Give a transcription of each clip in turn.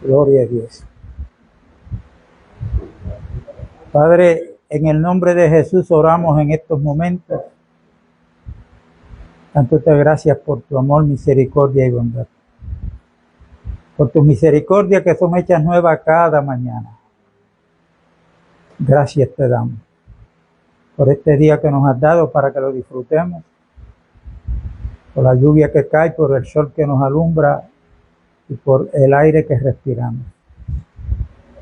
Gloria a Dios. Padre, en el nombre de Jesús oramos en estos momentos. Tanto te gracias por tu amor, misericordia y bondad. Por tu misericordia que son hechas nuevas cada mañana. Gracias te damos por este día que nos has dado para que lo disfrutemos. Por la lluvia que cae, por el sol que nos alumbra y por el aire que respiramos.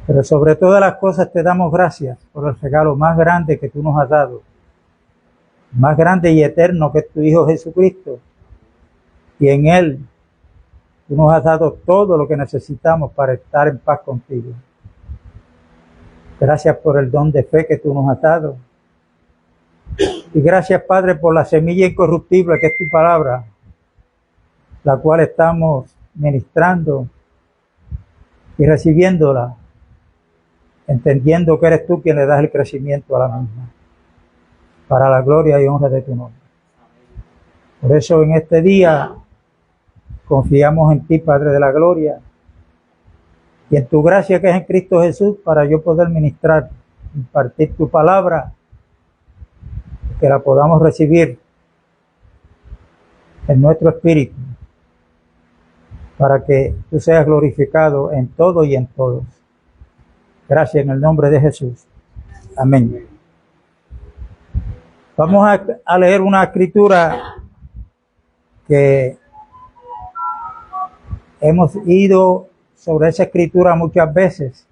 Pero sobre todas las cosas te damos gracias por el regalo más grande que tú nos has dado. Más grande y eterno que es tu Hijo Jesucristo. Y en Él tú nos has dado todo lo que necesitamos para estar en paz contigo. Gracias por el don de fe que tú nos has dado. Y gracias, Padre, por la semilla incorruptible que es tu palabra, la cual estamos ministrando y recibiéndola, entendiendo que eres tú quien le das el crecimiento a la misma, para la gloria y honra de tu nombre. Por eso en este día confiamos en ti, Padre de la gloria, y en tu gracia que es en Cristo Jesús, para yo poder ministrar, impartir tu palabra, que la podamos recibir en nuestro espíritu, para que tú seas glorificado en todo y en todos. Gracias en el nombre de Jesús. Amén. Vamos a leer una escritura que hemos ido sobre esa escritura muchas veces,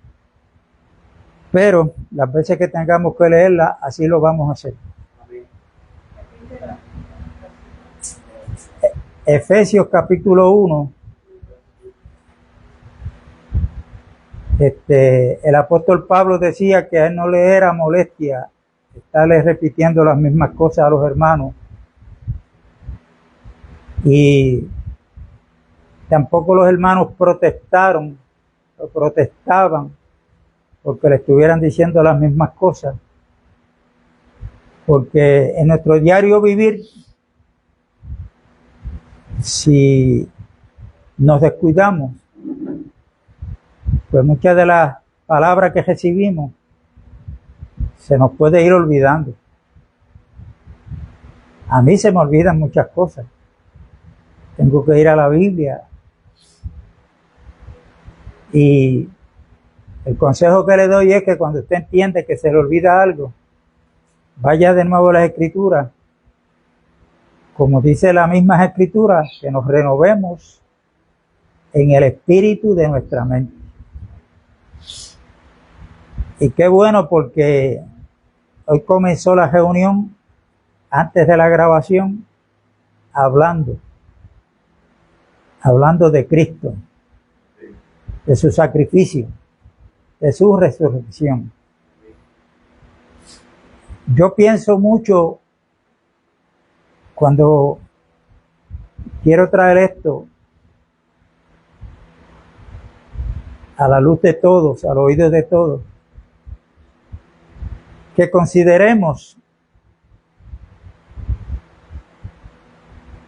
pero las veces que tengamos que leerla, así lo vamos a hacer. Efesios capítulo 1. El apóstol Pablo decía que a él no le era molestia estarle repitiendo las mismas cosas a los hermanos, y tampoco los hermanos protestaban porque le estuvieran diciendo las mismas cosas, porque en nuestro diario vivir, si nos descuidamos, pues muchas de las palabras que recibimos se nos puede ir olvidando. A mí se me olvidan muchas cosas. Tengo que ir a la Biblia. Y el consejo que le doy es que cuando usted entiende que se le olvida algo, vaya de nuevo a las Escrituras. Como dice la misma Escritura, que nos renovemos en el espíritu de nuestra mente. Y qué bueno, porque hoy comenzó la reunión antes de la grabación hablando de Cristo, de su sacrificio, de su resurrección. Yo pienso mucho cuando quiero traer esto a la luz de todos, al oído de todos, que consideremos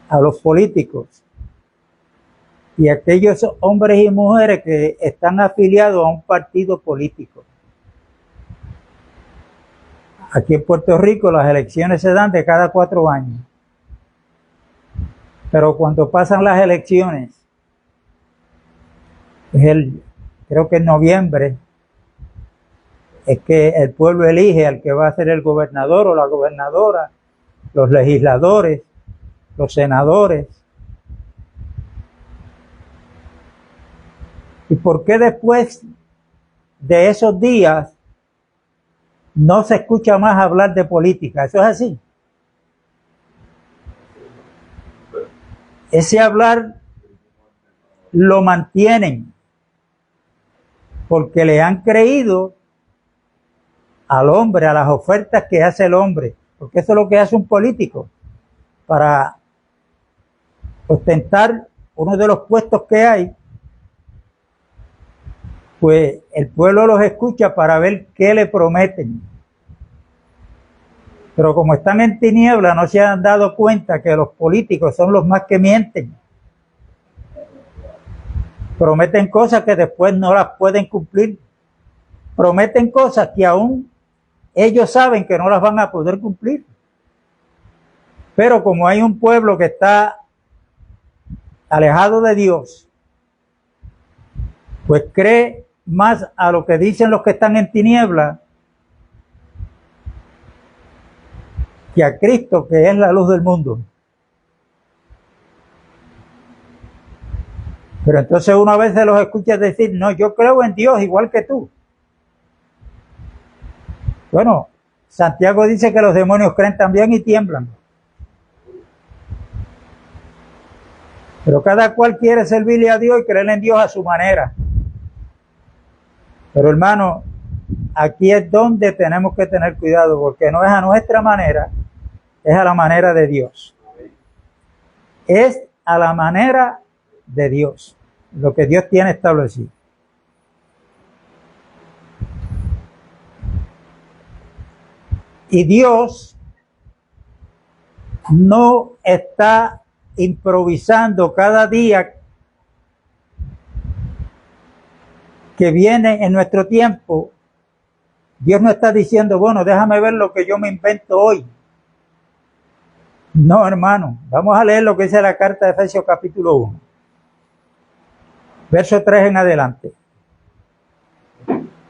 a los políticos y a aquellos hombres y mujeres que están afiliados a un partido político. Aquí en Puerto Rico las elecciones se dan de cada 4 años. Pero cuando pasan las elecciones, creo que en noviembre, es que el pueblo elige al que va a ser el gobernador o la gobernadora, los legisladores, los senadores. ¿Y por qué después de esos días no se escucha más hablar de política? Eso es así. Ese hablar lo mantienen porque le han creído al hombre, a las ofertas que hace el hombre, porque eso es lo que hace un político para ostentar uno de los puestos que hay. Pues el pueblo los escucha para ver qué le prometen. Pero como están en tiniebla, no se han dado cuenta que los políticos son los más que mienten. Prometen cosas que después no las pueden cumplir. Prometen cosas que aún ellos saben que no las van a poder cumplir. Pero como hay un pueblo que está alejado de Dios, pues cree más a lo que dicen los que están en tinieblas que a Cristo, que es la luz del mundo. Pero entonces uno a veces los escucha decir, no, yo creo en Dios igual que tú. Bueno, Santiago dice que los demonios creen también y tiemblan. Pero cada cual quiere servirle a Dios y creer en Dios a su manera. Pero hermano, aquí es donde tenemos que tener cuidado, porque no es a nuestra manera, es a la manera de Dios. Es a la manera de Dios, lo que Dios tiene establecido. Y Dios no está improvisando cada día que viene en nuestro tiempo. Dios no está diciendo, bueno, déjame ver lo que yo me invento hoy. No, hermano, vamos a leer lo que dice la carta de Efesios capítulo 1, verso 3 en adelante.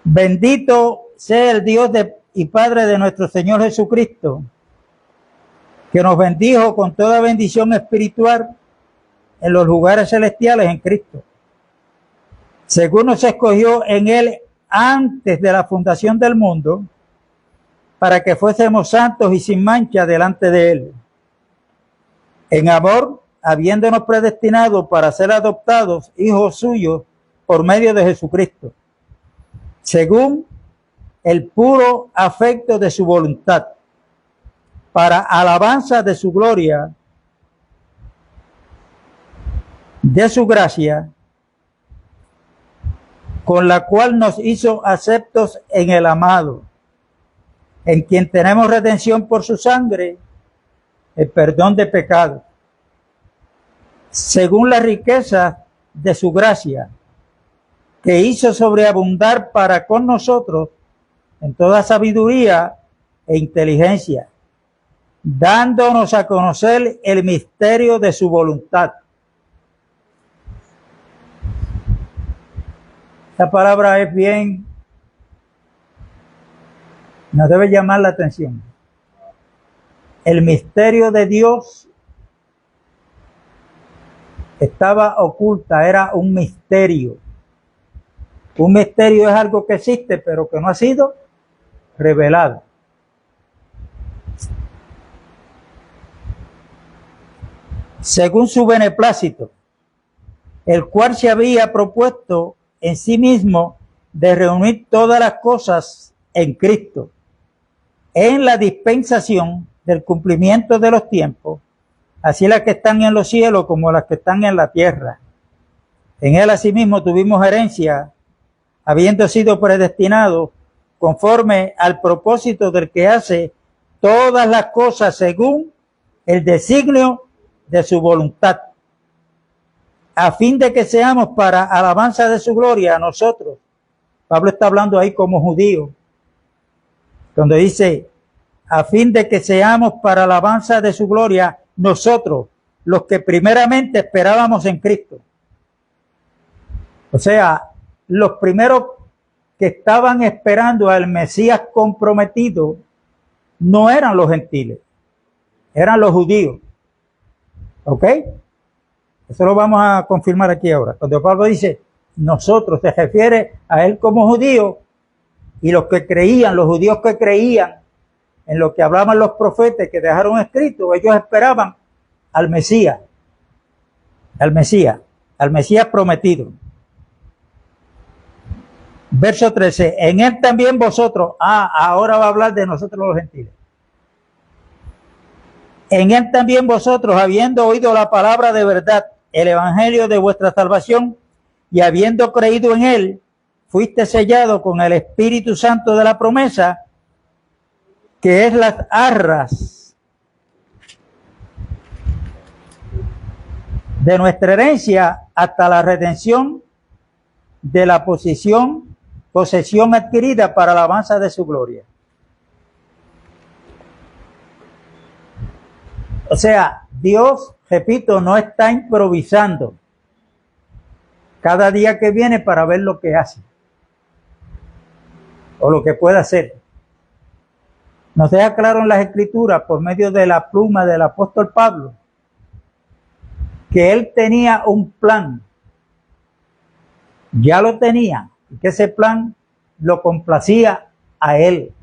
Bendito sea el Dios y Padre de nuestro Señor Jesucristo, que nos bendijo con toda bendición espiritual en los lugares celestiales en Cristo, según nos escogió en Él antes de la fundación del mundo, para que fuésemos santos y sin mancha delante de Él. En amor, habiéndonos predestinado para ser adoptados hijos suyos por medio de Jesucristo, según el puro afecto de su voluntad, para alabanza de su gloria, de su gracia, con la cual nos hizo aceptos en el amado, en quien tenemos redención por su sangre, el perdón de pecados, según la riqueza de su gracia, que hizo sobreabundar para con nosotros en toda sabiduría e inteligencia, dándonos a conocer el misterio de su voluntad. Esta palabra es bien, nos debe llamar la atención. El misterio de Dios estaba oculta, era un misterio. Un misterio es algo que existe, pero que no ha sido revelado. Según su beneplácito, el cual se había propuesto en sí mismo de reunir todas las cosas en Cristo, en la dispensación del cumplimiento de los tiempos, así las que están en los cielos como las que están en la tierra. En Él asimismo tuvimos herencia, habiendo sido predestinados conforme al propósito del que hace todas las cosas según el designio de su voluntad, a fin de que seamos para alabanza de su gloria a nosotros. Pablo está hablando ahí como judío, donde dice, a fin de que seamos para alabanza de su gloria nosotros, los que primeramente esperábamos en Cristo. O sea, los primeros que estaban esperando al Mesías comprometido no eran los gentiles, eran los judíos. ¿Ok? Eso lo vamos a confirmar aquí ahora. Cuando Pablo dice nosotros, se refiere a él como judío, y los que creían, los judíos que creían en lo que hablaban los profetas que dejaron escrito, ellos esperaban al Mesías prometido. Verso 13, en él también vosotros, ahora va a hablar de nosotros los gentiles. En él también vosotros, habiendo oído la palabra de verdad, el evangelio de vuestra salvación, y habiendo creído en él, fuiste sellado con el Espíritu Santo de la promesa, que es las arras de nuestra herencia hasta la redención de la posesión adquirida para la alabanza de su gloria. O sea, Dios, repito, no está improvisando cada día que viene para ver lo que hace o lo que puede hacer. Nos deja claro en las Escrituras, por medio de la pluma del apóstol Pablo, que él tenía un plan. Ya lo tenía, y que ese plan lo complacía a él.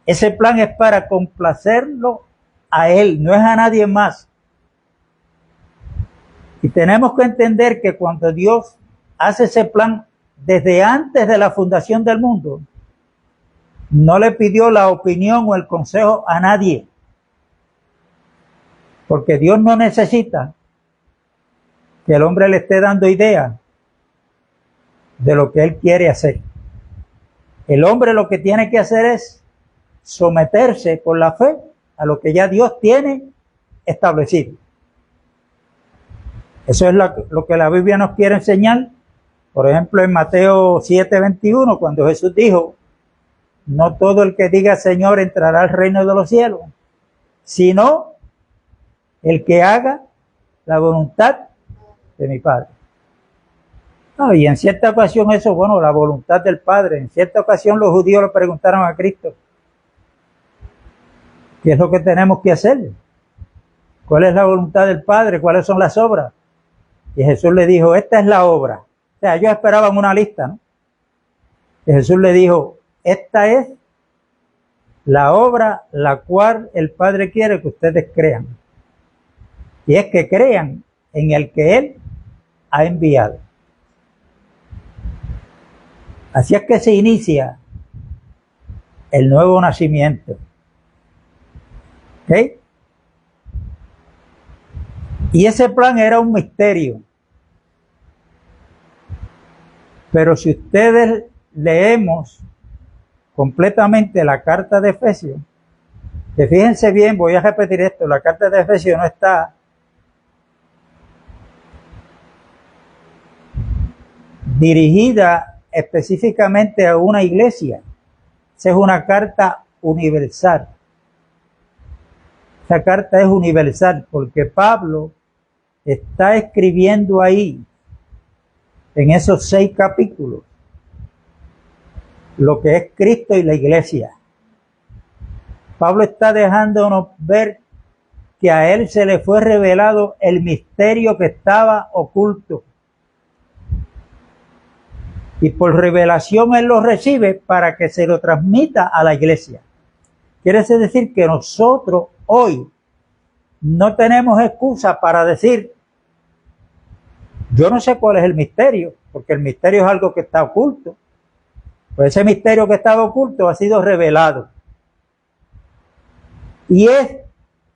Ese plan es para complacerlo a él, no es a nadie más. Y tenemos que entender que cuando Dios hace ese plan desde antes de la fundación del mundo, no le pidió la opinión o el consejo a nadie. Porque Dios no necesita que el hombre le esté dando ideas de lo que él quiere hacer. El hombre lo que tiene que hacer es someterse por la fe a lo que ya Dios tiene establecido. Eso es lo que la Biblia nos quiere enseñar. Por ejemplo, en Mateo 7:21, cuando Jesús dijo: no todo el que diga Señor entrará al reino de los cielos, sino el que haga la voluntad de mi Padre. No, y en cierta ocasión eso, bueno, la voluntad del Padre. En cierta ocasión los judíos le preguntaron a Cristo: ¿qué es lo que tenemos que hacer? ¿Cuál es la voluntad del Padre? ¿Cuáles son las obras? Y Jesús le dijo: esta es la obra. O sea, ellos esperaban una lista, ¿no? Y Jesús le dijo: esta es la obra la cual el Padre quiere que ustedes crean. Y es que crean en el que Él ha enviado. Así es que se inicia el nuevo nacimiento. ¿Ok? Y ese plan era un misterio. Pero si ustedes leemos completamente la carta de Efesios, que fíjense bien, voy a repetir esto, la carta de Efesios no está dirigida específicamente a una iglesia. Esa es una carta universal. Esa carta es universal porque Pablo está escribiendo ahí, en esos 6 capítulos, lo que es Cristo y la iglesia. Pablo está dejándonos ver que a él se le fue revelado el misterio que estaba oculto. Y por revelación él lo recibe para que se lo transmita a la iglesia. Quiere decir que nosotros hoy no tenemos excusa para decir: yo no sé cuál es el misterio, porque el misterio es algo que está oculto. Pues ese misterio que estaba oculto ha sido revelado. Y es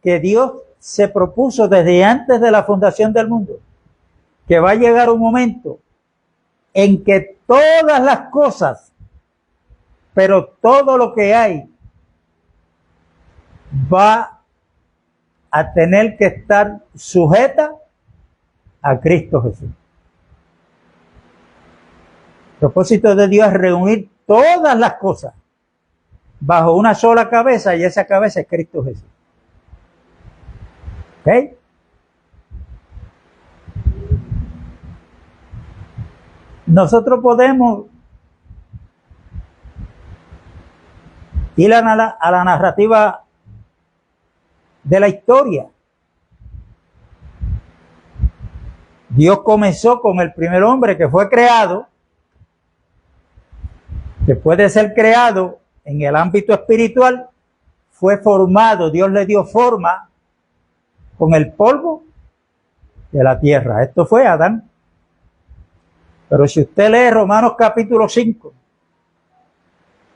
que Dios se propuso desde antes de la fundación del mundo que va a llegar un momento en que todas las cosas, pero todo lo que hay, va a tener que estar sujeta a Cristo Jesús. El propósito de Dios es reunir todas las cosas bajo una sola cabeza, y esa cabeza es Cristo Jesús. ¿Ok? Nosotros podemos ir a la narrativa de la historia. Dios comenzó con el primer hombre que fue creado. Después de ser creado en el ámbito espiritual, fue formado. Dios le dio forma con el polvo de la tierra. Esto fue Adán. Pero si usted lee Romanos capítulo 5,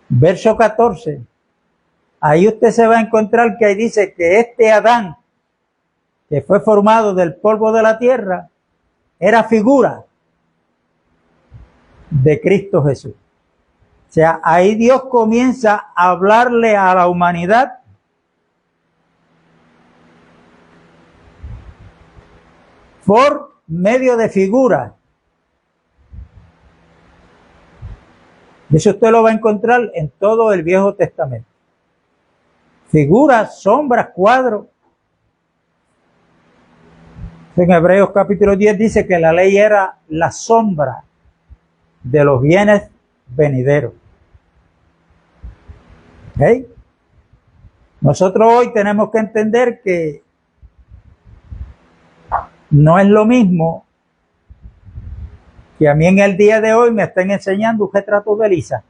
verso 14, ahí usted se va a encontrar que ahí dice que este Adán, que fue formado del polvo de la tierra, era figura de Cristo Jesús. O sea, ahí Dios comienza a hablarle a la humanidad por medio de figuras. Y eso usted lo va a encontrar en todo el Viejo Testamento. Figuras, sombras, cuadros. En Hebreos capítulo 10 dice que la ley era la sombra de los bienes venideros. ¿Okay? Nosotros hoy tenemos que entender que no es lo mismo que a mí en el día de hoy me estén enseñando un retrato de Elisa.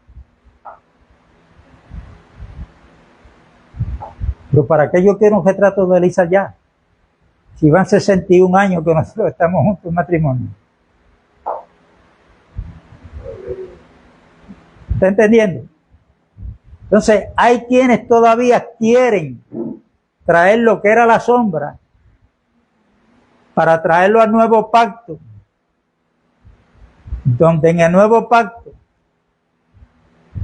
Pero ¿para qué yo quiero un retrato de Elisa ya? Si van 61 años que nosotros estamos juntos en matrimonio. ¿Está entendiendo? Entonces, hay quienes todavía quieren traer lo que era la sombra para traerlo al nuevo pacto, donde en el nuevo pacto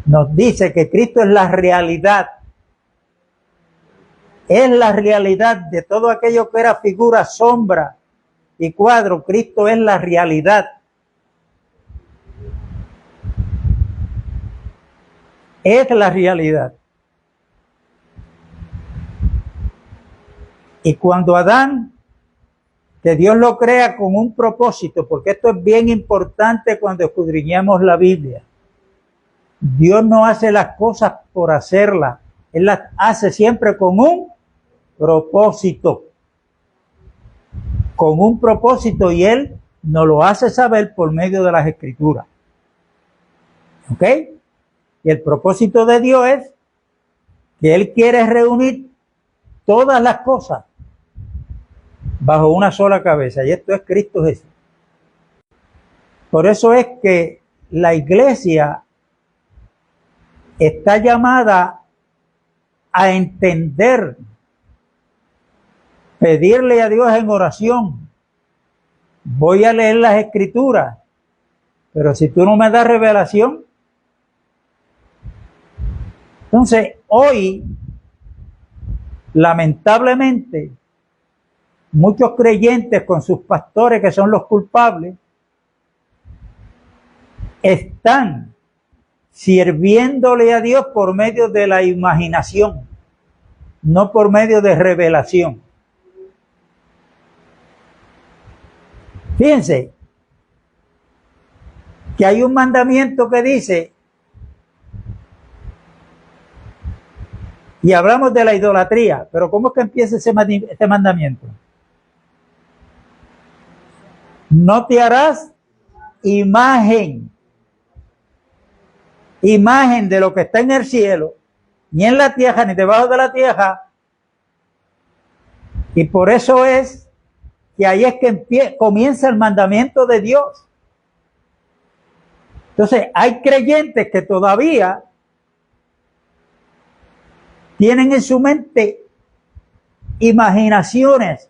nos dice que Cristo es la realidad. Es la realidad de todo aquello que era figura, sombra y cuadro. Cristo es la realidad. Es la realidad. Y cuando Adán, que Dios lo crea con un propósito, porque esto es bien importante cuando escudriñamos la Biblia. Dios no hace las cosas por hacerlas. Él las hace siempre con un propósito. Con un propósito, y Él nos lo hace saber por medio de las Escrituras. ¿Ok? Y el propósito de Dios es que Él quiere reunir todas las cosas bajo una sola cabeza, y esto es Cristo Jesús. Por eso es que la iglesia está llamada a entender, pedirle a Dios en oración. Voy a leer las Escrituras, pero si tú no me das revelación. Entonces, hoy, lamentablemente, muchos creyentes con sus pastores, que son los culpables, están sirviéndole a Dios por medio de la imaginación, no por medio de revelación. Fíjense que hay un mandamiento que dice, y hablamos de la idolatría, pero ¿cómo es que empieza este mandamiento? No te harás imagen de lo que está en el cielo, ni en la tierra, ni debajo de la tierra. Y por eso es que ahí es que comienza el mandamiento de Dios. Entonces, hay creyentes que todavía tienen en su mente imaginaciones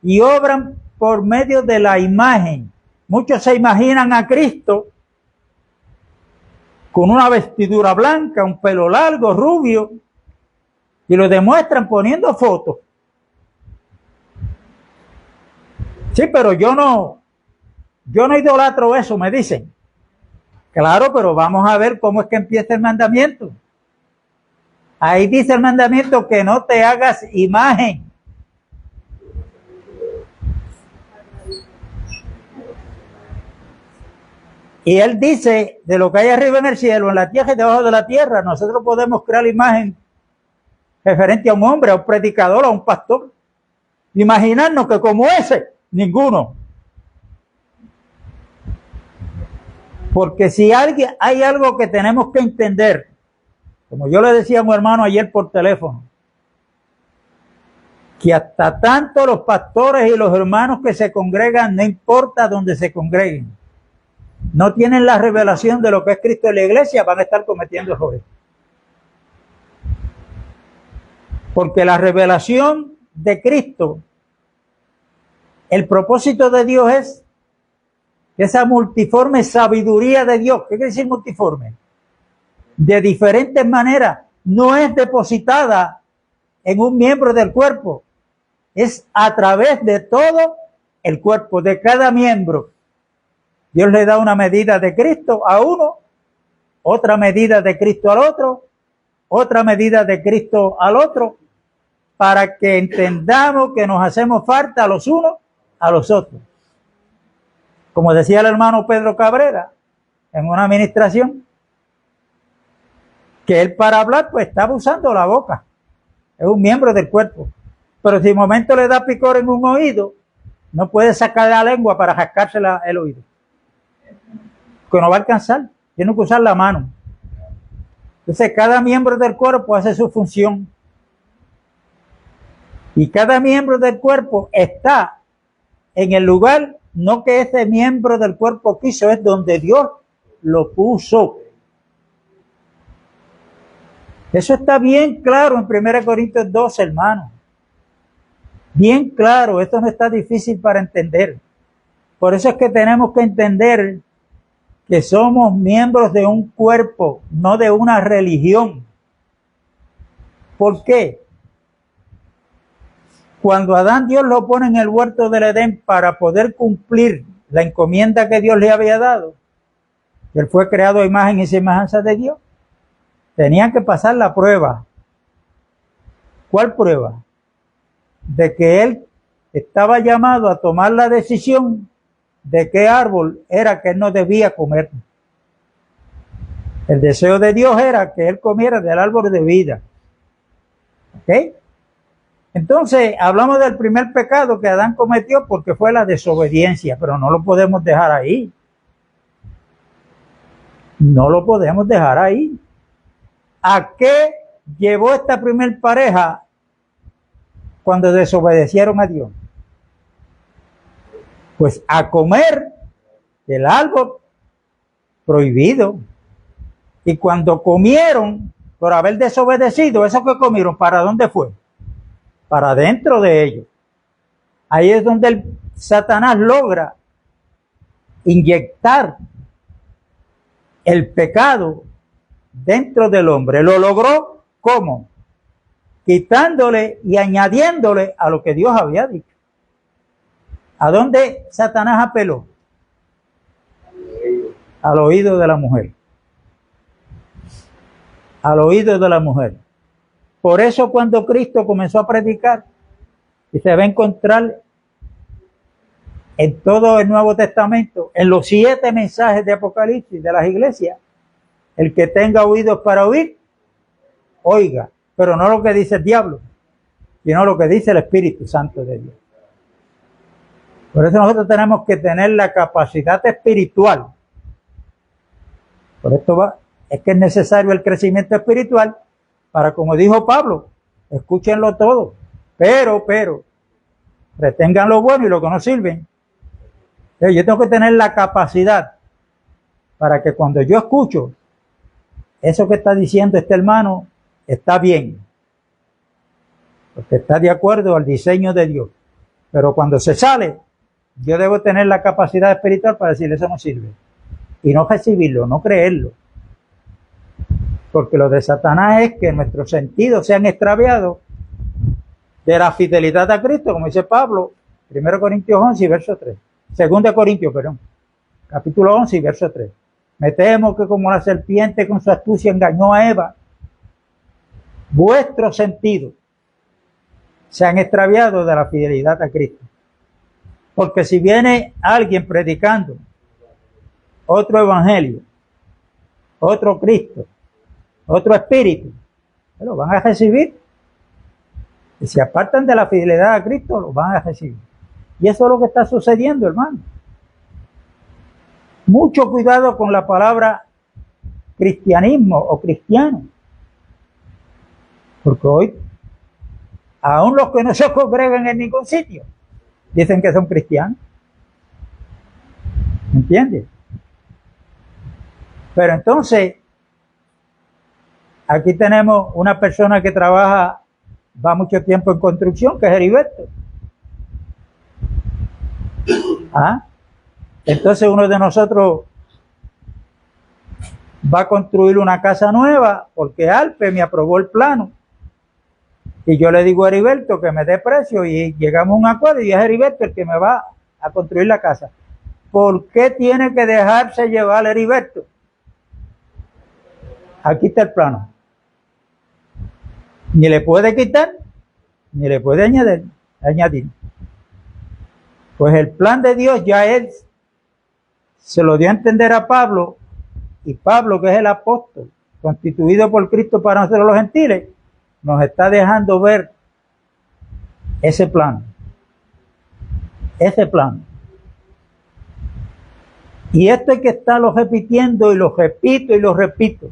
y obran por medio de la imagen. Muchos se imaginan a Cristo con una vestidura blanca, un pelo largo, rubio, y lo demuestran poniendo fotos. Sí, pero yo no idolatro eso, me dicen. Claro, pero vamos a ver cómo es que empieza el mandamiento. Ahí dice el mandamiento que no te hagas imagen. Y él dice, de lo que hay arriba en el cielo, en la tierra y debajo de la tierra, nosotros podemos crear la imagen referente a un hombre, a un predicador, a un pastor. Imaginarnos que como ese, ninguno. Porque si hay algo que tenemos que entender, como yo le decía a mi hermano ayer por teléfono, que hasta tanto los pastores y los hermanos que se congregan, no importa dónde se congreguen, no tienen la revelación de lo que es Cristo en la iglesia, van a estar cometiendo errores. Porque la revelación de Cristo, el propósito de Dios es esa multiforme sabiduría de Dios. ¿Qué quiere decir multiforme? De diferentes maneras, no es depositada en un miembro del cuerpo, es a través de todo el cuerpo, de cada miembro. Dios le da una medida de Cristo a uno otra medida de Cristo al otro, otra medida de Cristo al otro, para que entendamos que nos hacemos falta los unos a los otros. Como decía el hermano Pedro Cabrera en una administración, que él para hablar pues estaba usando la boca, es un miembro del cuerpo, pero si de momento le da picor en un oído, no puede sacar la lengua para rascarse el oído, que no va a alcanzar, tiene que usar la mano. Entonces cada miembro del cuerpo hace su función, y cada miembro del cuerpo está en el lugar, no que ese miembro del cuerpo quiso, es donde Dios lo puso. Eso está bien claro en 1 Corintios 12, hermano. Bien claro, esto no está difícil para entender. Por eso es que tenemos que entender que somos miembros de un cuerpo, no de una religión. ¿Por qué? Cuando Adán Dios lo pone en el huerto del Edén para poder cumplir la encomienda que Dios le había dado, él fue creado a imagen y semejanza de Dios, tenían que pasar la prueba. ¿Cuál prueba? De que él estaba llamado a tomar la decisión de qué árbol era que él no debía comer. El deseo de Dios era que él comiera del árbol de vida. ¿Ok? Entonces, hablamos del primer pecado que Adán cometió porque fue la desobediencia, pero no lo podemos dejar ahí. No lo podemos dejar ahí. ¿A qué llevó esta primer pareja cuando desobedecieron a Dios? Pues a comer del árbol prohibido. Y cuando comieron, por haber desobedecido, eso que comieron, ¿para dónde fue? Para dentro de ellos. Ahí es donde Satanás logra inyectar el pecado dentro del hombre. Lo logró, ¿cómo? Quitándole y añadiéndole a lo que Dios había dicho. ¿A dónde Satanás apeló? Al oído de la mujer. Al oído de la mujer. Por eso cuando Cristo comenzó a predicar, y se va a encontrar en todo el Nuevo Testamento, en los 7 mensajes de Apocalipsis de las iglesias, el que tenga oídos para oír, oiga, pero no lo que dice el diablo, sino lo que dice el Espíritu Santo de Dios. Por eso nosotros tenemos que tener la capacidad espiritual. Por esto es que es necesario el crecimiento espiritual para, como dijo Pablo, escúchenlo todo, pero, retengan lo bueno y lo que no sirven. Entonces, yo tengo que tener la capacidad para que cuando yo escucho eso que está diciendo este hermano, está bien, porque está de acuerdo al diseño de Dios. Pero cuando se sale, yo debo tener la capacidad espiritual para decir eso no sirve. Y no recibirlo, no creerlo. Porque lo de Satanás es que nuestros sentidos sean extraviados de la fidelidad a Cristo, como dice Pablo, 1 Corintios 11 y verso 3. 2 Corintios, capítulo 11 y verso 3. Me temo que como la serpiente con su astucia engañó a Eva, vuestros sentidos se han extraviado de la fidelidad a Cristo. Porque si viene alguien predicando otro evangelio, otro Cristo, otro espíritu, lo van a recibir. Y si apartan de la fidelidad a Cristo, lo van a recibir. Y eso es lo que está sucediendo, hermano. Mucho cuidado con la palabra cristianismo o cristiano. Porque hoy, aún los que no se congregan en ningún sitio, dicen que son cristianos. ¿Me entiendes? Pero entonces, aquí tenemos una persona que va mucho tiempo en construcción, que es Heriberto. Entonces uno de nosotros va a construir una casa nueva porque Alpe me aprobó el plano. Y yo le digo a Heriberto que me dé precio y llegamos a un acuerdo y es Heriberto el que me va a construir la casa. ¿Por qué tiene que dejarse llevar Heriberto? Aquí está el plano. Ni le puede quitar, ni le puede añadir. Pues el plan de Dios ya él se lo dio a entender a Pablo, y Pablo, que es el apóstol, constituido por Cristo para nosotros los gentiles, nos está dejando ver ese plan. Ese plan. Y esto hay que estarlo repitiendo, y lo repito y lo repito,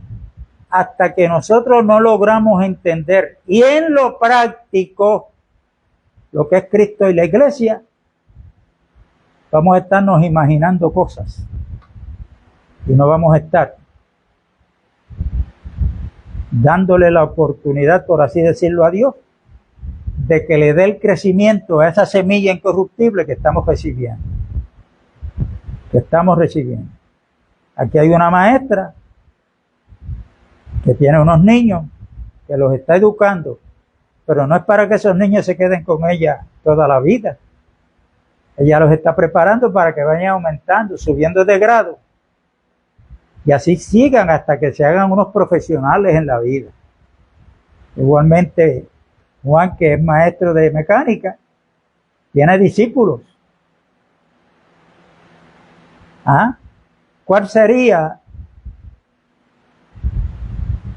hasta que nosotros no logramos entender y en lo práctico lo que es Cristo y la iglesia, vamos a estarnos imaginando cosas y no vamos a estar dándole la oportunidad, por así decirlo, a Dios de que le dé el crecimiento a esa semilla incorruptible que estamos recibiendo. Aquí hay una maestra que tiene unos niños que los está educando, pero no es para que esos niños se queden con ella toda la vida. Ella los está preparando para que vayan aumentando, subiendo de grado, y así sigan hasta que se hagan unos profesionales en la vida. Igualmente, Juan, que es maestro de mecánica, tiene discípulos. ¿Cuál sería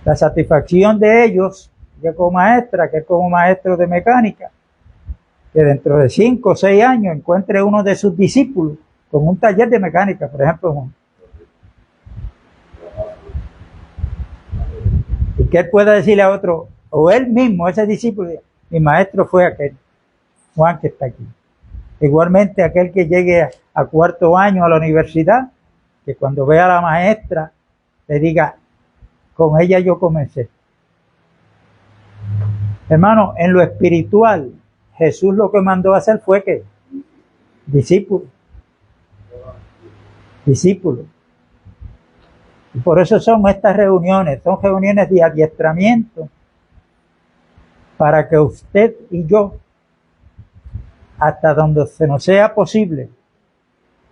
la satisfacción de ellos, que como maestra, que como maestro de mecánica, que dentro de 5 o 6 años encuentre uno de sus discípulos con un taller de mecánica, por ejemplo, Juan? Y que él pueda decirle a otro, o él mismo, ese discípulo, mi maestro fue aquel, Juan, que está aquí. Igualmente aquel que llegue a 4º año a la universidad, que cuando vea a la maestra le diga, con ella yo comencé. Hermano, en lo espiritual, Jesús lo que mandó a hacer fue que discípulos. Y por eso son estas reuniones, son reuniones de adiestramiento, para que usted y yo, hasta donde se nos sea posible,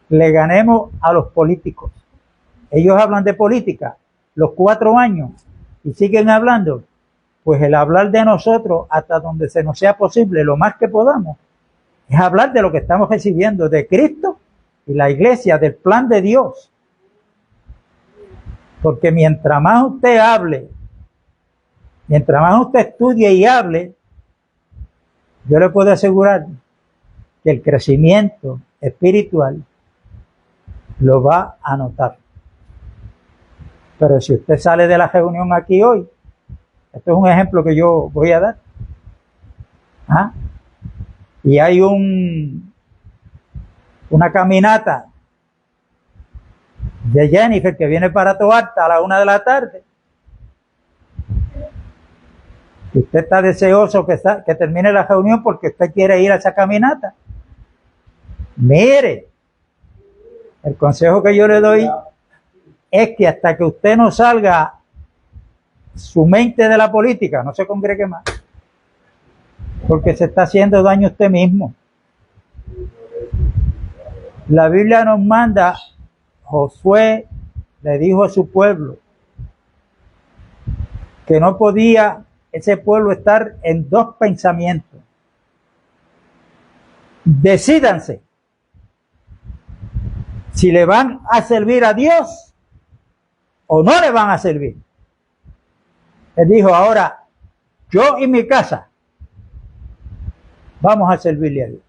le ganemos a los políticos. Ellos hablan de política los 4 años y siguen hablando. Pues el hablar de nosotros, hasta donde se nos sea posible, lo más que podamos, es hablar de lo que estamos recibiendo de Cristo y la iglesia, del plan de Dios. Porque mientras más usted hable, mientras más usted estudie y hable, yo le puedo asegurar que el crecimiento espiritual lo va a notar. Pero si usted sale de la reunión aquí hoy, esto es un ejemplo que yo voy a dar, y hay una caminata de Jennifer que viene para Toalta a la 1 de la tarde, y usted está deseoso que termine la reunión porque usted quiere ir a esa caminata, mire, el consejo que yo le doy es que hasta que usted no salga su mente de la política, no se congregue más, porque se está haciendo daño a usted mismo. La Biblia nos manda, Josué le dijo a su pueblo que no podía ese pueblo estar en 2 pensamientos. Decídanse si le van a servir a Dios o no le van a servir. Él dijo, ahora yo y mi casa vamos a servirle a Dios.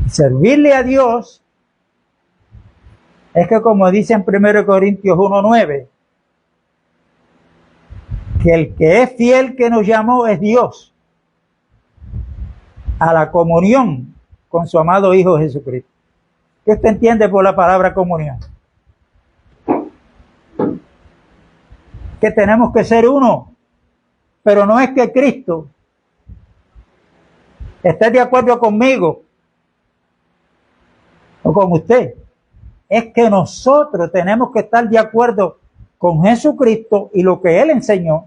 Servirle a Dios es que, como dice en 1 Corintios 1:9, que el que es fiel que nos llamó es Dios a la comunión con su amado Hijo Jesucristo. ¿Qué usted entiende por la palabra comunión? Que tenemos que ser uno, pero no es que Cristo esté de acuerdo conmigo o con usted, es que nosotros tenemos que estar de acuerdo con Jesucristo y lo que Él enseñó,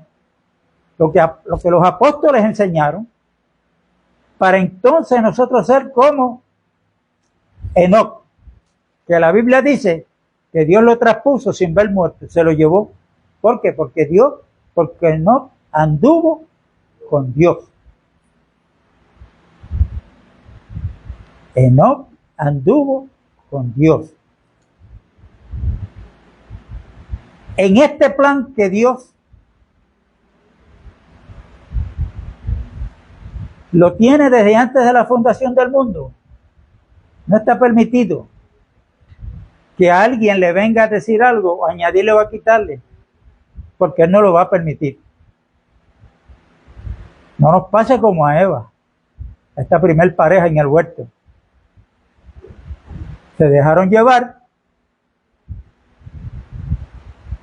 lo que los apóstoles enseñaron, para entonces nosotros ser como Enoc, que la Biblia dice que Dios lo traspuso sin ver muerte, se lo llevó. ¿Por qué? Porque no anduvo con Dios. Enoc anduvo con Dios. En este plan que Dios lo tiene desde antes de la fundación del mundo, no está permitido que a alguien le venga a decir algo, o añadirle o a quitarle, porque Él no lo va a permitir. No nos pase como a Eva, a esta primer pareja en el huerto. Se dejaron llevar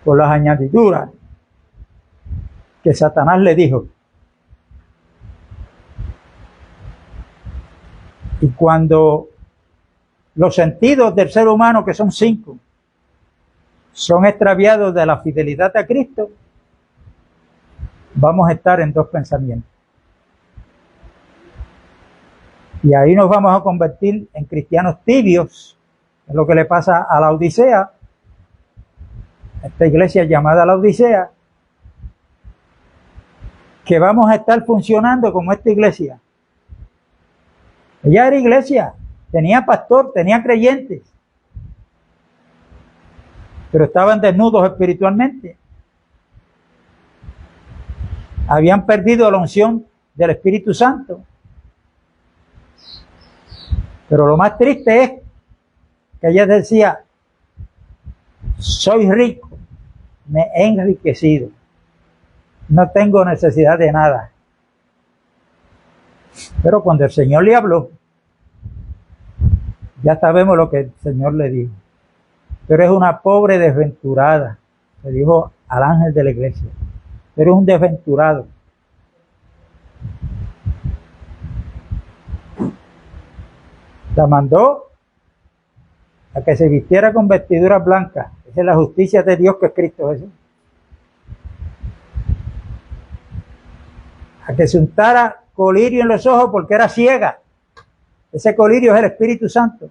por las añadiduras que Satanás le dijo. Y cuando los sentidos del ser humano, que son 5, son extraviados de la fidelidad a Cristo, vamos a estar en 2 pensamientos. Y ahí nos vamos a convertir en cristianos tibios. Es lo que le pasa a la Odisea, esta iglesia llamada la Odisea, que vamos a estar funcionando como esta iglesia. Ella era iglesia, tenía pastor, tenía creyentes, pero estaban desnudos espiritualmente. Habían perdido la unción del Espíritu Santo. Pero lo más triste es que ella decía: soy rico, me he enriquecido, no tengo necesidad de nada. Pero cuando el Señor le habló, ya sabemos lo que el Señor le dijo. Pero es una pobre desventurada, le dijo al ángel de la iglesia. Pero es un desventurado. La mandó a que se vistiera con vestiduras blancas. Esa es la justicia de Dios, que es Cristo Jesús. A que se untara colirio en los ojos porque era ciega. Ese colirio es el Espíritu Santo.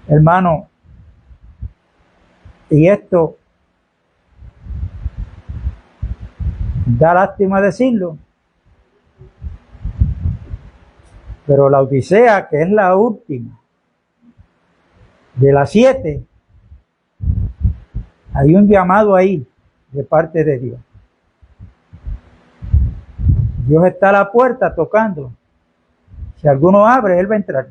Hermano, y esto da lástima decirlo, pero la Odisea, que es la última de las 7, hay un llamado ahí de parte de Dios. Dios está a la puerta tocando. Si alguno abre, Él va a entrar.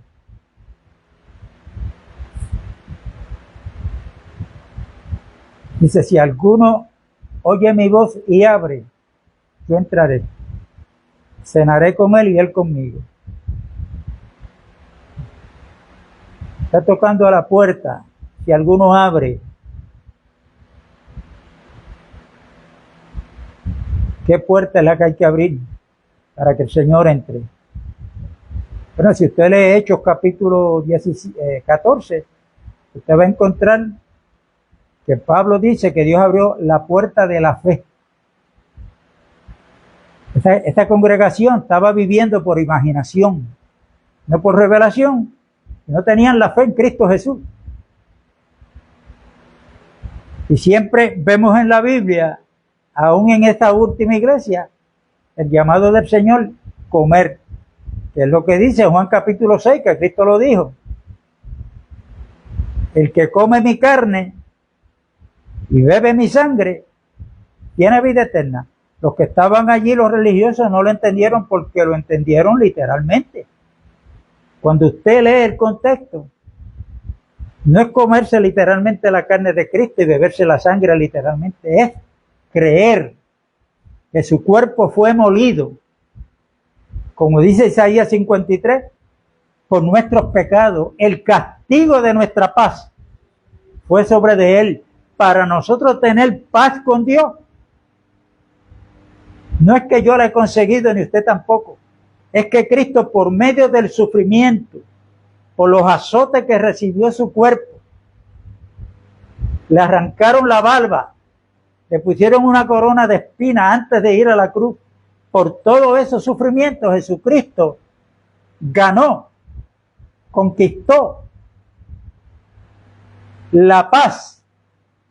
Dice: si alguno oye mi voz y abre, yo entraré. Cenaré con él y él conmigo. Está tocando a la puerta. Si alguno abre, ¿qué puerta es la que hay que abrir para que el Señor entre? Bueno, si usted lee Hechos capítulo 14, usted va a encontrar que Pablo dice que Dios abrió la puerta de la fe. Esta congregación estaba viviendo por imaginación, no por revelación. No tenían la fe en Cristo Jesús. Y siempre vemos en la Biblia, aún en esta última iglesia, el llamado del Señor: comer, que es lo que dice Juan capítulo 6, que Cristo lo dijo: el que come mi carne y bebe mi sangre tiene vida eterna. Los que estaban allí, los religiosos, no lo entendieron, porque lo entendieron literalmente. Cuando usted lee el contexto, no es comerse literalmente la carne de Cristo y beberse la sangre literalmente, es creer que su cuerpo fue molido, como dice Isaías 53, por nuestros pecados. El castigo de nuestra paz fue sobre de él, para nosotros tener paz con Dios. No es que yo la he conseguido, ni usted tampoco. Es que Cristo, por medio del sufrimiento, por los azotes que recibió su cuerpo, le arrancaron la barba, le pusieron una corona de espinas antes de ir a la cruz. Por todos esos sufrimientos, Jesucristo ganó, conquistó la paz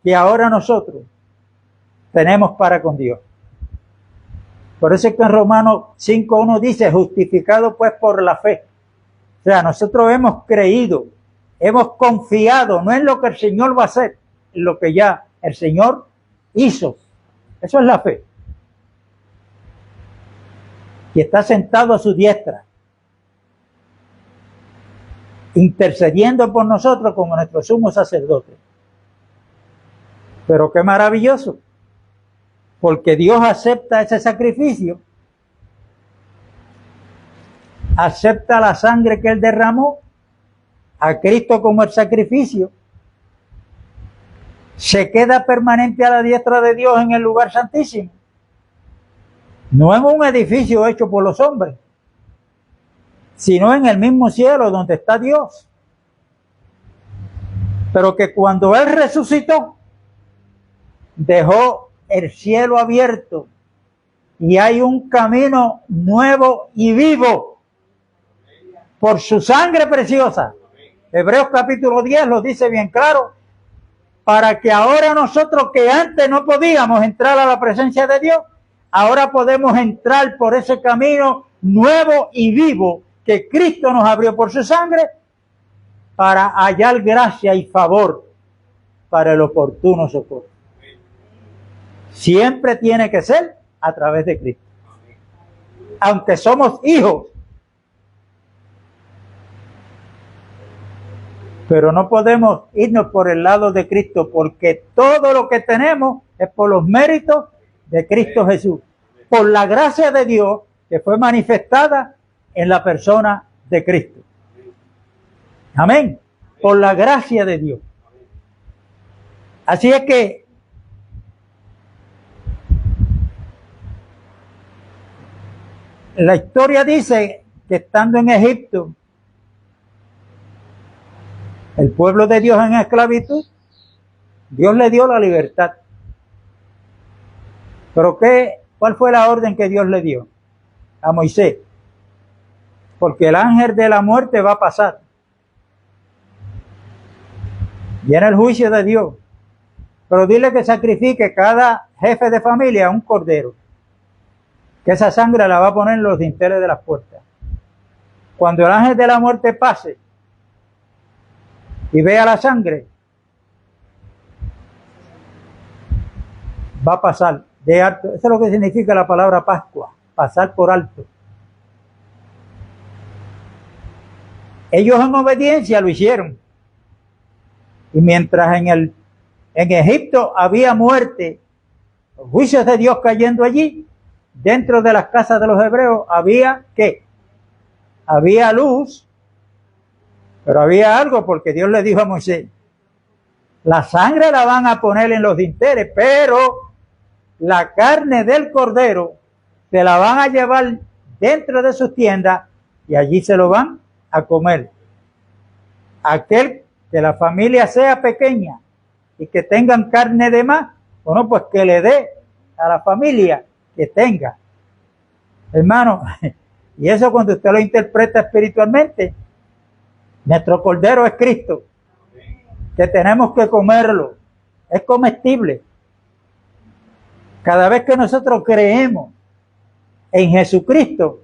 que ahora nosotros tenemos para con Dios. Por eso es que en Romanos 5:1 dice, justificado pues por la fe. O sea, nosotros hemos creído, hemos confiado, no en lo que el Señor va a hacer, en lo que ya el Señor hizo. Eso es la fe. Y está sentado a su diestra, intercediendo por nosotros como nuestro sumo sacerdote. Pero qué maravilloso, porque Dios acepta ese sacrificio, acepta la sangre que Él derramó, a Cristo como el sacrificio, se queda permanente a la diestra de Dios en el lugar santísimo. No en un edificio hecho por los hombres, sino en el mismo cielo donde está Dios. Pero que cuando Él resucitó, dejó el cielo abierto y hay un camino nuevo y vivo por su sangre preciosa. Hebreos capítulo 10 lo dice bien claro, para que ahora nosotros que antes no podíamos entrar a la presencia de Dios, ahora podemos entrar por ese camino nuevo y vivo que Cristo nos abrió por su sangre para hallar gracia y favor para el oportuno socorro. Siempre tiene que ser a través de Cristo. Aunque somos hijos, pero no podemos irnos por el lado de Cristo, porque todo lo que tenemos es por los méritos de Cristo Jesús, por la gracia de Dios que fue manifestada en la persona de Cristo. Amén. Por la gracia de Dios. Así es que la historia dice que estando en Egipto, el pueblo de Dios en esclavitud, Dios le dio la libertad. ¿Pero cuál fue la orden que Dios le dio a Moisés? Porque el ángel de la muerte va a pasar. Viene el juicio de Dios. Pero dile que sacrifique cada jefe de familia un cordero. Que esa sangre la va a poner en los dinteles de las puertas. Cuando el ángel de la muerte pase y vea la sangre, va a pasar de alto. Eso es lo que significa la palabra Pascua, pasar por alto. Ellos en obediencia lo hicieron. Y mientras en Egipto había muerte, los juicios de Dios cayendo allí, dentro de las casas de los hebreos había ¿qué? Había luz, pero había algo, porque Dios le dijo a Moisés, la sangre la van a poner en los dinteles, pero la carne del cordero se la van a llevar dentro de sus tiendas y allí se lo van a comer. Aquel que la familia sea pequeña y que tengan carne de más, bueno, pues que le dé a la familia que tenga. Hermano, y eso cuando usted lo interpreta espiritualmente, nuestro cordero es Cristo, que tenemos que comerlo, es comestible. Cada vez que nosotros creemos en Jesucristo,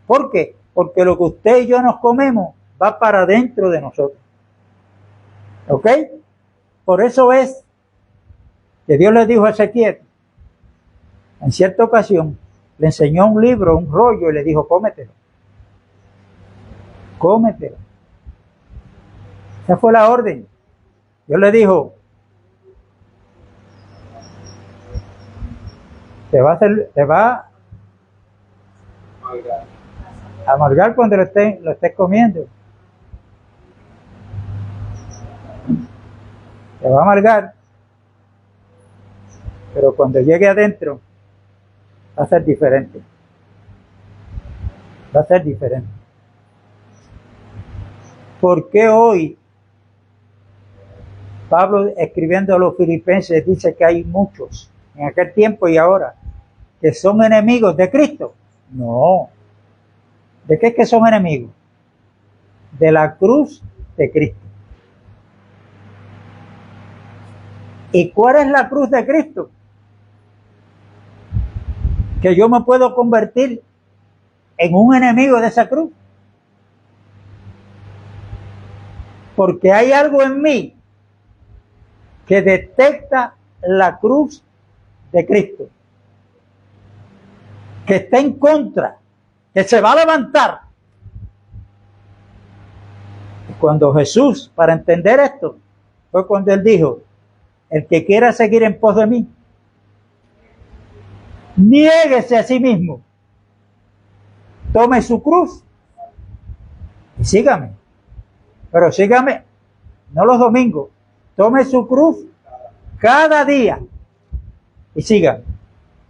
¿por qué? Porque lo que usted y yo nos comemos va para dentro de nosotros. ¿Ok? Por eso es que Dios le dijo a Ezequiel, en cierta ocasión, le enseñó un libro, un rollo, y le dijo, cómetelo. Cómetelo. Esa fue la orden. Dios le dijo, te va a amargar cuando lo estés comiendo. Te va a amargar, pero cuando llegue adentro va a ser diferente. Va a ser diferente. ¿Por qué hoy Pablo, escribiendo a los filipenses, dice que hay muchos en aquel tiempo y ahora que son enemigos de Cristo? No, ¿De qué es que son enemigos? De la cruz de Cristo. ¿Y cuál es la cruz de Cristo? Que yo me puedo convertir en un enemigo de esa cruz. Porque hay algo en mí que detecta la cruz de Cristo, que está en contra, que se va a levantar. Y cuando Jesús, para entender esto, fue cuando él dijo: el que quiera seguir en pos de mí, niéguese a sí mismo, tome su cruz y sígame. Pero sígame, no los domingos, tome su cruz cada día y sígame.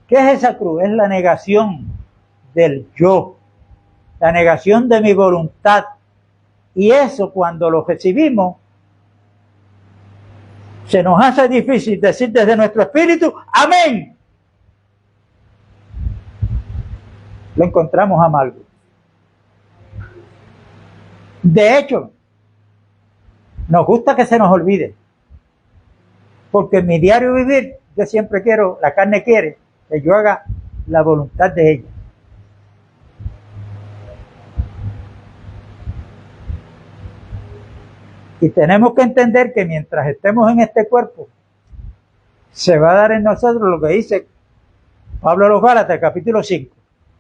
¿Qué es esa cruz? Es la negación del yo, la negación de mi voluntad. Y eso, cuando lo recibimos, se nos hace difícil decir desde nuestro espíritu: amén. Lo encontramos amargo. De hecho, nos gusta que se nos olvide, porque en mi diario vivir yo siempre quiero, la carne quiere que yo haga la voluntad de ella. Y tenemos que entender que mientras estemos en este cuerpo, se va a dar en nosotros lo que dice Pablo a los Gálatas, capítulo 5.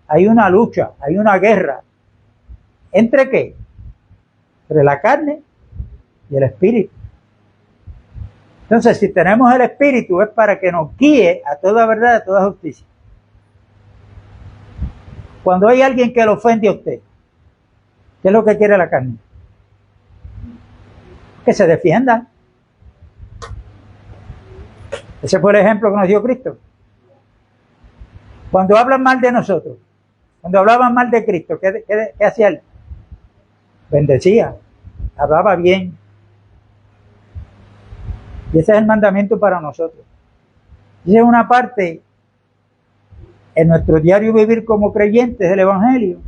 Hay una lucha, hay una guerra. ¿Entre qué? Entre la carne y el espíritu. Entonces, si tenemos el espíritu, es para que nos guíe a toda verdad, a toda justicia. Cuando hay alguien que lo ofende a usted, ¿qué es lo que quiere la carne? Que se defienda. Ese fue el ejemplo que nos dio Cristo. Cuando hablan mal de nosotros, cuando hablaban mal de Cristo, ¿qué hacía él? Bendecía, hablaba bien. Y ese es el mandamiento para nosotros. Y esa es una parte en nuestro diario vivir como creyentes del Evangelio,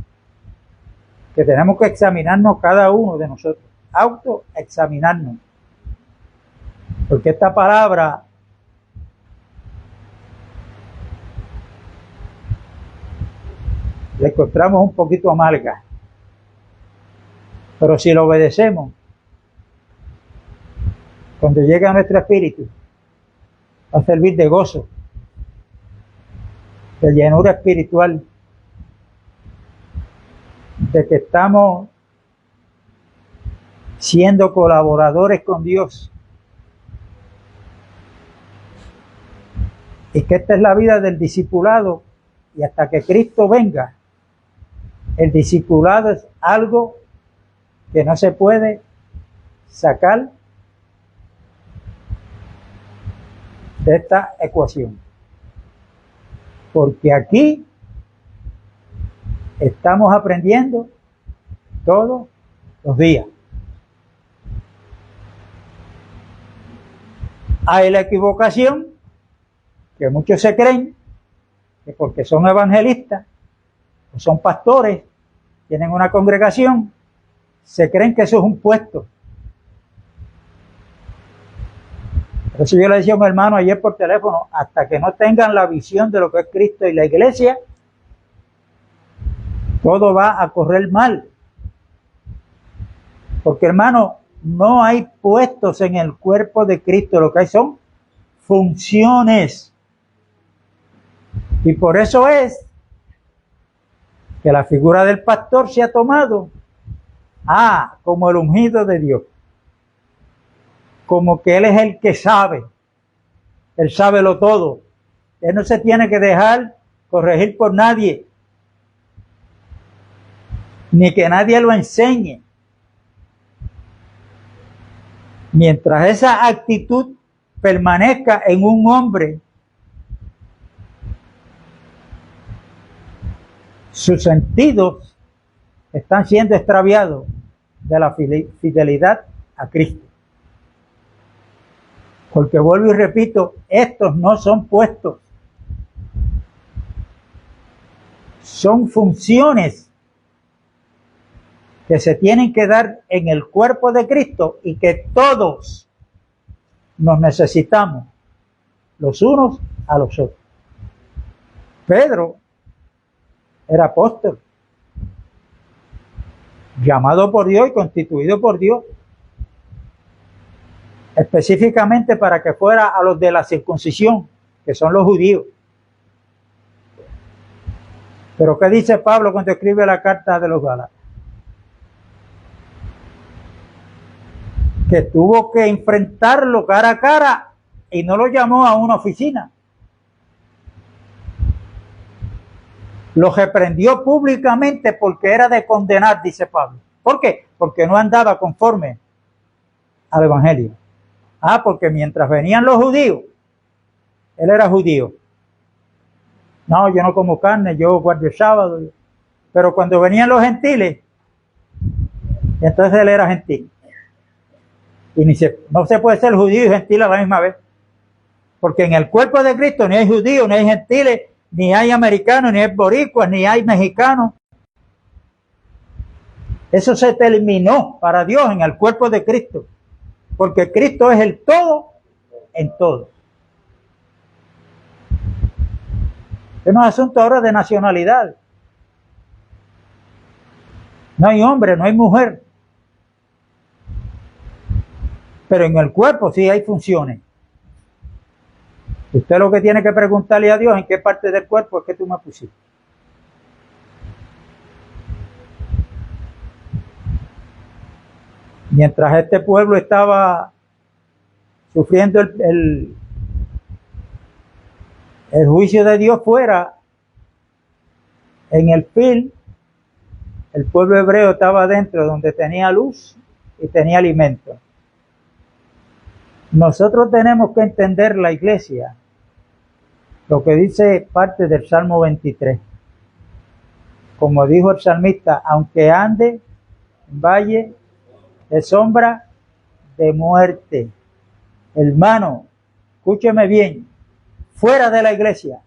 que tenemos que examinarnos cada uno de nosotros, autoexaminarnos. Porque esta palabra la encontramos un poquito amarga, pero si lo obedecemos, cuando llega a nuestro espíritu, va a servir de gozo, de llenura espiritual, de que estamos siendo colaboradores con Dios. Y que esta es la vida del discipulado, y hasta que Cristo venga, el discipulado es algo que no se puede sacar de esta ecuación. Porque aquí estamos aprendiendo todos los días. Hay la equivocación, que muchos se creen que porque son evangelistas o son pastores, tienen una congregación, se creen que eso es un puesto. Por eso yo le decía a un hermano ayer por teléfono: hasta que no tengan la visión de lo que es Cristo y la iglesia, todo va a correr mal. Porque, hermano, no hay puestos en el cuerpo de Cristo, lo que hay son funciones. Y por eso es que la figura del pastor se ha tomado como el ungido de Dios, como que él es el que sabe, él sabe lo todo, él no se tiene que dejar corregir por nadie, ni que nadie lo enseñe. Mientras esa actitud permanezca en un hombre, sus sentidos están siendo extraviados de la fidelidad a Cristo. Porque vuelvo y repito, estos no son puestos, son funciones que se tienen que dar en el cuerpo de Cristo y que todos nos necesitamos los unos a los otros. Pedro era apóstol, llamado por Dios y constituido por Dios, específicamente para que fuera a los de la circuncisión, que son los judíos. Pero ¿qué dice Pablo cuando escribe la carta de los Gálatas? Que tuvo que enfrentarlo cara a cara y no lo llamó a una oficina. Lo reprendió públicamente porque era de condenar, dice Pablo. ¿Por qué? Porque no andaba conforme al Evangelio. Porque mientras venían los judíos, él era judío. No, yo no como carne, yo guardo el sábado. Pero cuando venían los gentiles, entonces él era gentil. Y no se puede ser judío y gentil a la misma vez. Porque en el cuerpo de Cristo ni hay judíos, ni hay gentiles, ni hay americanos, ni hay boricuas, ni hay mexicanos. Eso se terminó para Dios en el cuerpo de Cristo. Porque Cristo es el todo en todo. Es un asunto ahora de nacionalidad. No hay hombre, no hay mujer. Pero en el cuerpo sí hay funciones. Usted lo que tiene que preguntarle a Dios en qué parte del cuerpo es que tú me pusiste. Mientras este pueblo estaba sufriendo el juicio de Dios fuera, en el film, el pueblo hebreo estaba dentro donde tenía luz y tenía alimento. Nosotros tenemos que entender la iglesia, lo que dice parte del Salmo 23. Como dijo el salmista, aunque ande en valle de sombra de muerte. Hermano, escúcheme bien, fuera de la iglesia,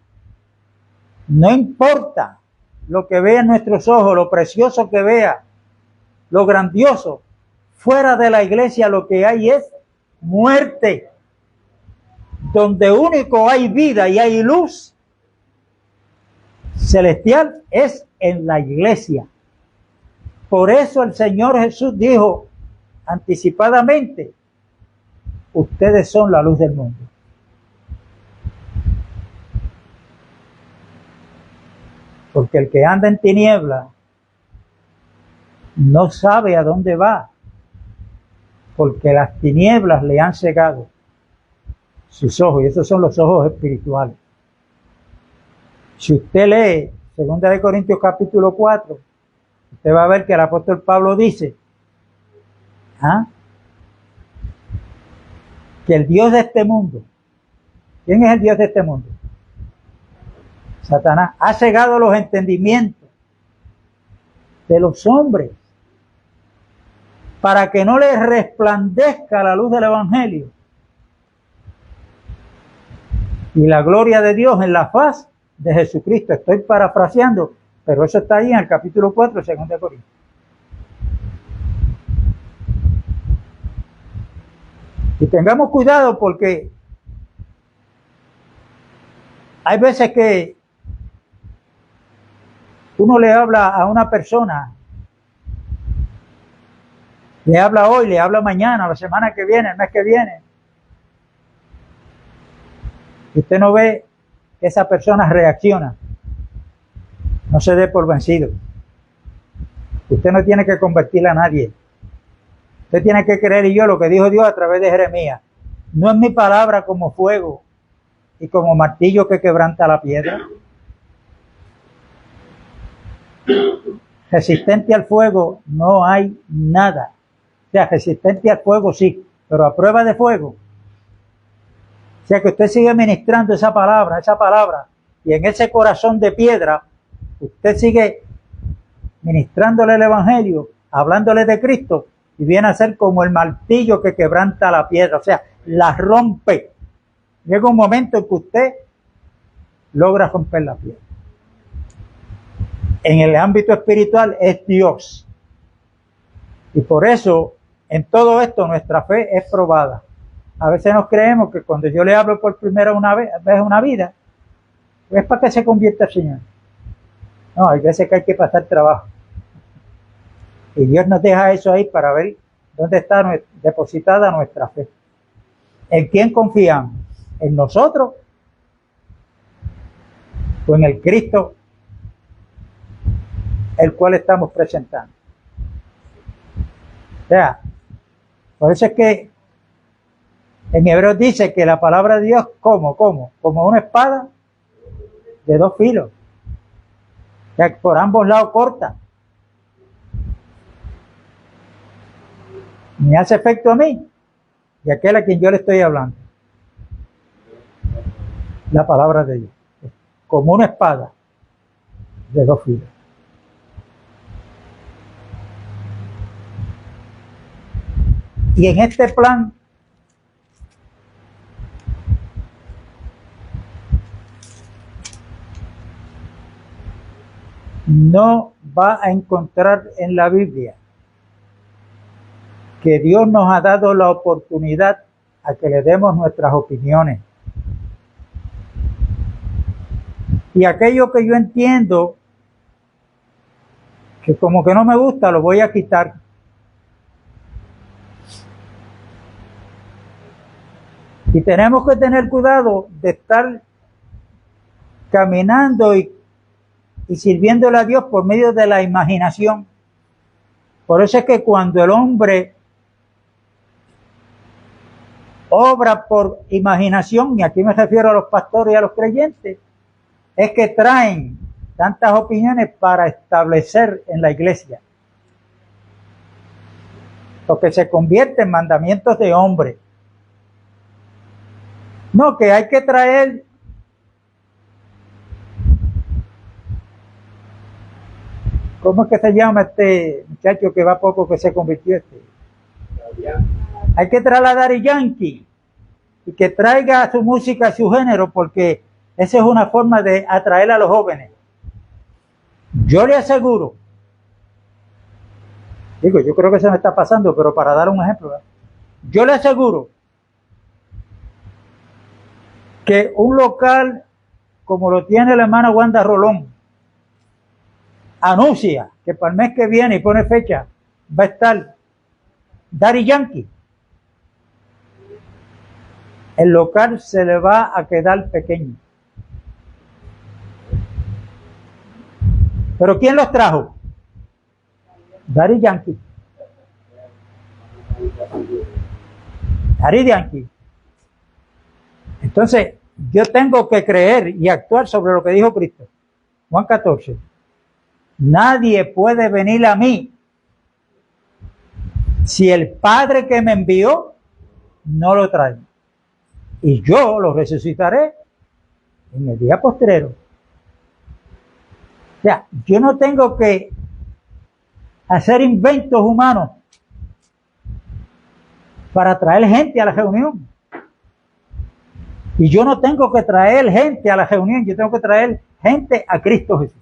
no importa lo que vean nuestros ojos, lo precioso que vea, lo grandioso, fuera de la iglesia lo que hay es muerte. Donde único hay vida y hay luz celestial es en la iglesia. Por eso el Señor Jesús dijo anticipadamente, ustedes son la luz del mundo. Porque el que anda en tiniebla no sabe a dónde va, porque las tinieblas le han cegado sus ojos, y esos son los ojos espirituales. Si usted lee 2 Corintios capítulo 4, usted va a ver que el apóstol Pablo dice que el Dios de este mundo, ¿quién es el Dios de este mundo? Satanás ha cegado los entendimientos de los hombres para que no les resplandezca la luz del Evangelio y la gloria de Dios en la faz de Jesucristo. Estoy parafraseando, pero eso está ahí en el capítulo 4 de 2 Corintios. Y tengamos cuidado porque hay veces que uno le habla a una persona, le habla hoy, le habla mañana, la semana que viene, el mes que viene. Y usted no ve que esa persona reacciona. No se dé por vencido. Usted no tiene que convertir a nadie. Usted tiene que creer y yo lo que dijo Dios a través de Jeremías. No es mi palabra como fuego y como martillo que quebranta la piedra. Resistente al fuego no hay nada. O sea, resistente al fuego sí, pero a prueba de fuego. O sea, que usted sigue ministrando esa palabra, y en ese corazón de piedra, usted sigue ministrándole el Evangelio, hablándole de Cristo, y viene a ser como el martillo que quebranta la piedra, o sea, la rompe. Llega un momento en que usted logra romper la piedra. En el ámbito espiritual es Dios Y por eso, en todo esto, nuestra fe es probada. A veces nos creemos que cuando yo le hablo por primera vez una vida, es para que se convierta al Señor. No, hay veces que hay que pasar trabajo. Y Dios nos deja eso ahí para ver dónde está depositada nuestra fe. ¿En quién confiamos? ¿En nosotros? ¿O en el Cristo el cual estamos presentando? O sea, por eso es que en Hebreos dice que la palabra de Dios, como una espada de dos filos, que por ambos lados corta. Me hace efecto a mí y a aquel a quien yo le estoy hablando. La palabra de Dios, como una espada de dos filos. Y en este plan no va a encontrar en la Biblia que Dios nos ha dado la oportunidad a que le demos nuestras opiniones. Y aquello que yo entiendo que como que no me gusta, lo voy a quitar. Y tenemos que tener cuidado de estar caminando y sirviéndole a Dios por medio de la imaginación. Por eso es que cuando el hombre obra por imaginación, y aquí me refiero a los pastores y a los creyentes, es que traen tantas opiniones para establecer en la iglesia, porque se convierte en mandamientos de hombre. No, que hay que traer ¿cómo es que se llama este muchacho que va poco que se convirtió Hay que traer a Daddy Yankee y que traiga su música y su género, porque esa es una forma de atraer a los jóvenes. Yo le aseguro, yo creo que se me está pasando, pero para dar un ejemplo, ¿verdad? Yo le aseguro que un local como lo tiene la hermana Wanda Rolón anuncia que para el mes que viene y pone fecha va a estar Daddy Yankee, el local se le va a quedar pequeño. ¿Pero quién los trajo? Daddy Yankee. Daddy Yankee. Entonces, yo tengo que creer y actuar sobre lo que dijo Cristo. Juan 14. Nadie puede venir a mí si el Padre que me envió no lo trae. Y yo lo resucitaré en el día postrero. O sea, yo no tengo que hacer inventos humanos para traer gente a la reunión. Y yo no tengo que traer gente a la reunión, yo tengo que traer gente a Cristo Jesús.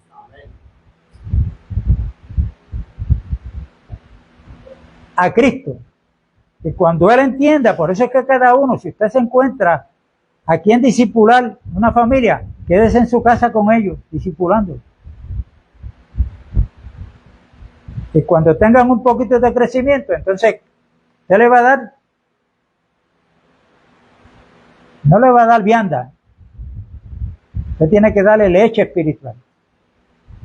A Cristo. Y cuando Él entienda, por eso es que cada uno, si usted se encuentra a quien discipular una familia, quédese en su casa con ellos, discipulando. Y cuando tengan un poquito de crecimiento, entonces, ¿qué le va a dar? No le va a dar vianda. Usted tiene que darle leche espiritual.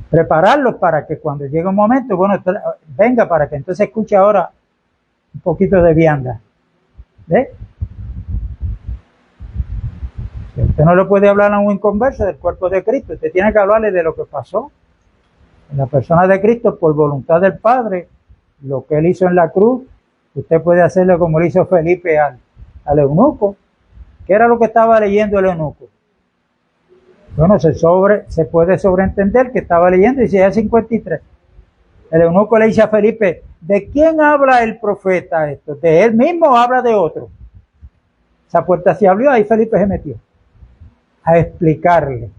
Prepararlos para que cuando llegue un momento, bueno, venga para que entonces escuche ahora un poquito de vianda. ¿Ve? Usted no le puede hablar a un inconverso del cuerpo de Cristo. Usted tiene que hablarle de lo que pasó en la persona de Cristo por voluntad del Padre, lo que Él hizo en la cruz. Usted puede hacerlo como lo hizo Felipe al eunuco. ¿Qué era lo que estaba leyendo el eunuco? Bueno, se puede sobreentender que estaba leyendo Isaías 53. El eunuco le dice a Felipe, ¿de quién habla el profeta esto? ¿De él mismo o habla de otro? Esa puerta se abrió, ahí Felipe se metió a explicarle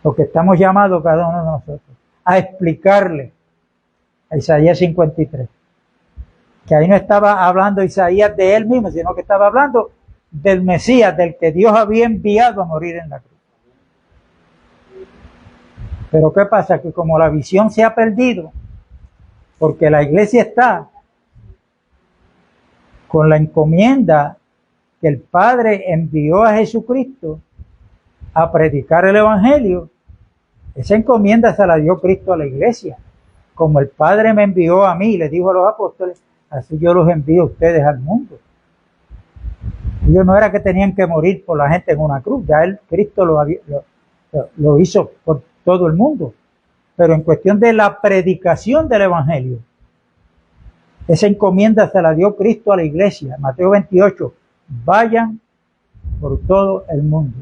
lo que estamos llamados cada uno de nosotros, a explicarle a Isaías 53. Que ahí no estaba hablando Isaías de él mismo, sino que estaba hablando del Mesías, del que Dios había enviado a morir en la cruz. Pero ¿qué pasa? Que como la visión se ha perdido, porque la iglesia está con la encomienda que el Padre envió a Jesucristo a predicar el Evangelio, esa encomienda se la dio Cristo a la iglesia. Como el Padre me envió a mí, le dijo a los apóstoles, así yo los envío a ustedes al mundo. Ellos no era que tenían que morir por la gente en una cruz, ya Cristo lo hizo por todo el mundo. Pero en cuestión de la predicación del Evangelio, esa encomienda se la dio Cristo a la iglesia. Mateo 28, vayan por todo el mundo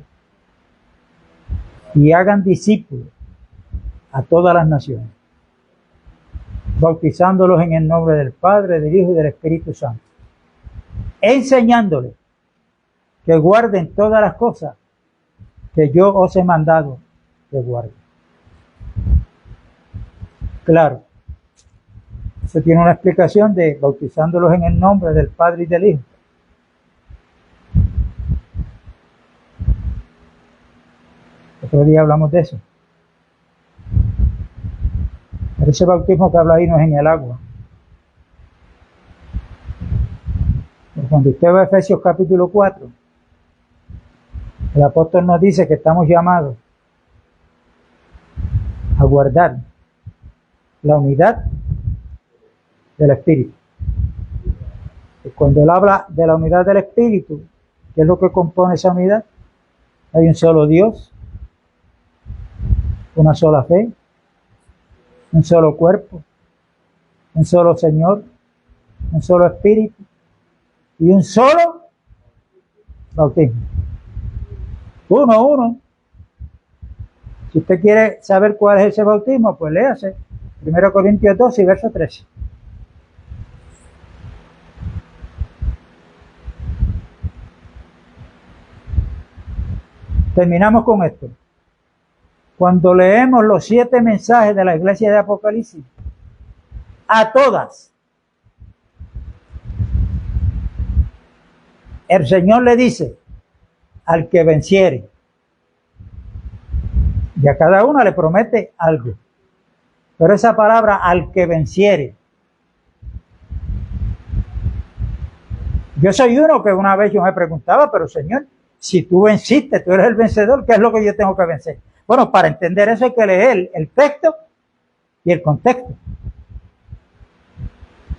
y hagan discípulos a todas las naciones, bautizándolos en el nombre del Padre, del Hijo y del Espíritu Santo, enseñándoles que guarden todas las cosas que yo os he mandado que guarden. Claro, eso tiene una explicación de bautizándolos en el nombre del Padre y del Hijo. Otro día hablamos de eso. Pero ese bautismo que habla ahí no es en el agua. Pero cuando usted va a Efesios capítulo 4, el apóstol nos dice que estamos llamados a guardar la unidad del Espíritu. Y cuando él habla de la unidad del Espíritu, ¿qué es lo que compone esa unidad? Hay un solo Dios, una sola fe, un solo cuerpo, un solo Señor, un solo Espíritu y un solo bautismo. Uno. Si usted quiere saber cuál es ese bautismo, pues léase 1 Corintios 12 y verso 13. Terminamos con esto. Cuando leemos los 7 mensajes de la iglesia de Apocalipsis, a todas, el Señor le dice al que venciere, y a cada una le promete algo. Pero esa palabra, al que venciere, yo soy uno que una vez yo me preguntaba, pero Señor, si tú venciste, tú eres el vencedor, ¿qué es lo que yo tengo que vencer? Bueno, para entender eso hay que leer el texto y el contexto.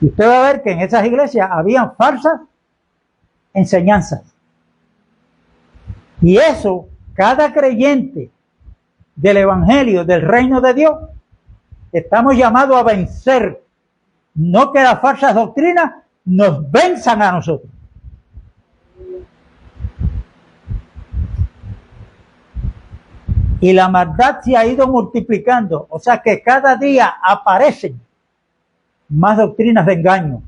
Y usted va a ver que en esas iglesias habían falsas enseñanzas. Y eso, cada creyente del Evangelio, del reino de Dios, estamos llamados a vencer. No que las falsas doctrinas nos venzan a nosotros. Y la maldad se ha ido multiplicando. O sea que cada día aparecen más doctrinas de engaño.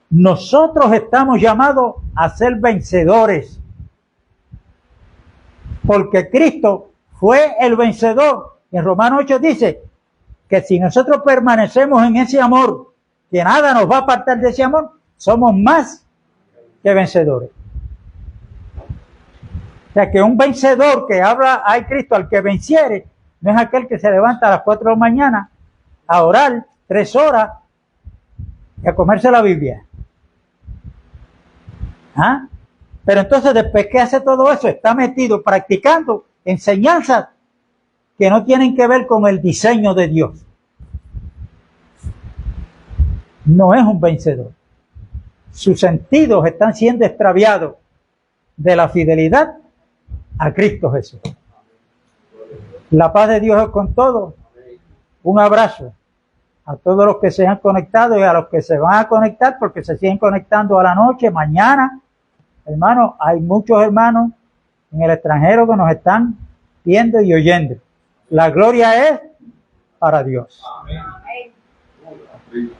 Nosotros estamos llamados a ser vencedores. Porque Cristo fue el vencedor. En Romanos 8 dice que si nosotros permanecemos en ese amor, que nada nos va a apartar de ese amor, somos más que vencedores. O sea que un vencedor que habla a Cristo, al que venciere, no es aquel que se levanta a las 4 de la mañana a orar 3 horas y a comerse la Biblia. ¿Ah? Pero entonces después que hace todo eso, está metido practicando enseñanzas que no tienen que ver con el diseño de Dios. No es un vencedor. Sus sentidos están siendo extraviados de la fidelidad a Cristo Jesús. La paz de Dios es con todos. Un abrazo a todos los que se han conectado y a los que se van a conectar porque se siguen conectando a la noche, mañana. Hermanos, hay muchos hermanos en el extranjero que nos están viendo y oyendo. La gloria es para Dios. Amén.